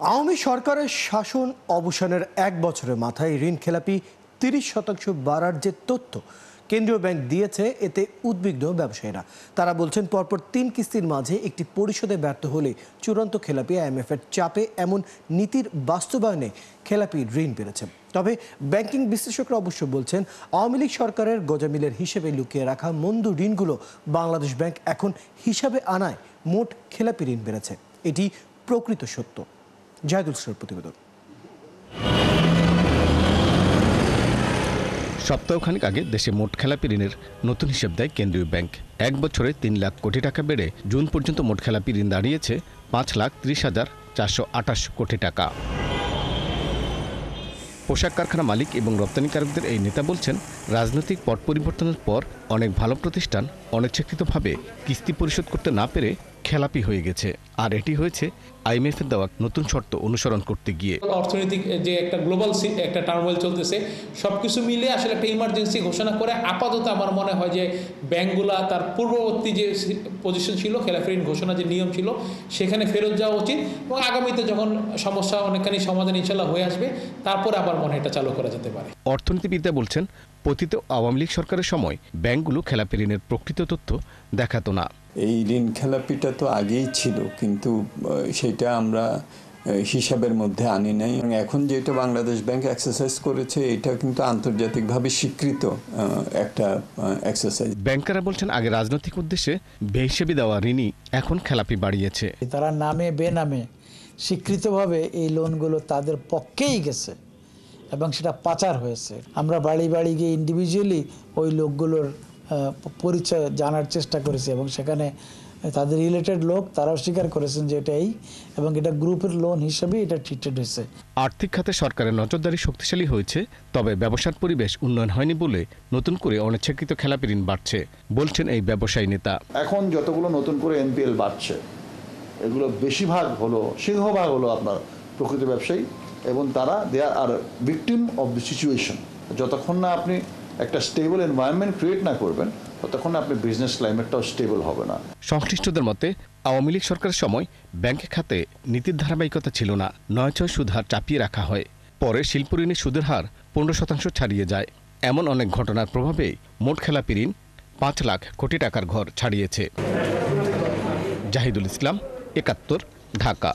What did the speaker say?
আওয়ামী সরকারের শাসন অবসানের এক বছরের মাথায় ঋণ খেলাপি 30% বাড়ার যে তথ্য কেন্দ্রীয় ব্যাংক দিয়েছে, এতে উদ্বিগ্ন ব্যবসায়ীরা। তারা বলছেন, পরপর 3 কিস্তির মাঝে একটি পরিশোধে ব্যর্থ হলে চূড়ান্ত খেলাপি IMF এর চাপে এমন নীতির বাস্তবায়নে খেলাপি ঋণ বেড়েছে। তবে ব্যাংকিং বিশ্লেষকরা অবশ্য বলছেন, আওয়ামী লীগ সরকারের গজামিলের হিসেবে লুকিয়ে রাখা মন্দু ঋণগুলো বাংলাদেশ ব্যাংক এখন হিসাবে আনায় মোট খেলাপি ঋণ বেড়েছে। এটি প্রকৃত সত্য। জাহিদুল ইসলামের প্রতিবেদন। সপ্তাহখানেক আগে দেশে মোট খেলাপি ঋণের নতুন হিসেব দেয় কেন্দ্রীয় ব্যাংক। এক বছরে 3 লাখ কোটি টাকা বেড়ে জুন পর্যন্ত মোট খেলাপি ঋণ দাঁড়িয়েছে 5,30,428 কোটি টাকা। পোশাক কারখানা মালিক এবং রপ্তানিকারকদের এই নেতা বলছেন, রাজনৈতিক পট পরিবর্তনের পর অনেক ভালো প্রতিষ্ঠান অনিচ্ছাকৃতভাবে কিস্তি পরিশোধ করতে না পেরে খেলাপি হয়ে গেছে। আর এটি হয়েছে IMF এর দেওয়া নতুন শর্ত অনুসরণ করতে গিয়ে। অর্থনৈতিক যে একটা গ্লোবাল একটা টার্মোয়েল চলতেছে, সবকিছু মিলে আসলে একটা ইমার্জেন্সি ঘোষণা করে আপাতত আমার মনে হয় যে ব্যাংকগুলা তার পূর্ববর্তী যে পজিশন ছিল, খেলাপি ঋণ ঘোষণা যে নিয়ম ছিল, সেখানে ফেরত যাওয়া উচিত এবং আগামীতে যখন সমস্যা অনেকখানি সমাধান ইনশাল্লাহ হয়ে আসবে, তারপরে আবার মনে এটা চালু করা যেতে পারে। অর্থনীতিবিদরা বলছেন, পতিত আওয়ামী লীগ সরকারের সময় ব্যাংকগুলো খেলাপি ঋণের প্রকৃত তথ্য দেখাতো না। এই ঋণ খেলাপিটা তো আগেই ছিল, কিন্তু সেটা আমরা হিসাবের মধ্যে আনি নাই। এখন যেটা বাংলাদেশ ব্যাংক এক্সারসাইজ করেছে, এটা কিন্তু আন্তর্জাতিকভাবে স্বীকৃত একটা এক্সারসাইজ। ব্যাংকাররা বলছেন, আগে রাজনৈতিক উদ্দেশ্যে বেহিসাবি দেওয়া ঋণই এখন খেলাপি বাড়িয়েছে। তারা নামে বেনামে স্বীকৃতভাবে এই লোনগুলো তাদের পক্ষেই গেছে এবং সেটা পাচার হয়েছে। আমরা বাড়ি বাড়ি গিয়ে ইন্ডিভিজুয়ালি ওই লোকগুলোর পরিচয় জানার চেষ্টা করেছি এবং সেখানে তাদের রিলেটেড লোক তারাও স্বীকার করেছেন যে এটাই, এবং এটা গ্রুপের লোন হিসেবে এটা ট্রিটেড হয়েছে। আর্থিক খাতে সরকারের নজরদারি শক্তিশালী হয়েছে, তবে ব্যবসার পরিবেশ উন্নয়ন হয়নি বলে নতুন করে অনিচ্ছাকৃত খেলাপি ঋণ বাড়ছে, বলছেন এই ব্যবসায়ী নেতা। এখন যতগুলো নতুন করে NPL বাড়ছে, এগুলো বেশিরভাগ হলো, সিংহভাগ হলো আপনার প্রকৃত ব্যবসায়ী, এবং তারা দে আর ভিকটিম অফ দ্য সিচুয়েশন। যতক্ষণ না আপনি একটা স্টেবল এনভায়রনমেন্ট ক্রিয়েট না করবেন, ততক্ষণ আপনি বিজনেস ক্লাইমেটটাও স্টেবল হবে না। সংশ্লিষ্টদের মতে, আওয়ামী লীগ সরকারের সময় ব্যাংক খাতে নীতির ধারাবাহিকতা ছিল না। 9/6 সুদ হার চাপিয়ে রাখা হয়, পরে শিল্প ঋণের সুদের হার 15% ছাড়িয়ে যায়। এমন অনেক ঘটনার প্রভাবে মোট খেলাপি ঋণ 5 লাখ কোটি টাকার ঘর ছাড়িয়েছে। জাহিদুল ইসলাম, 71, ঢাকা।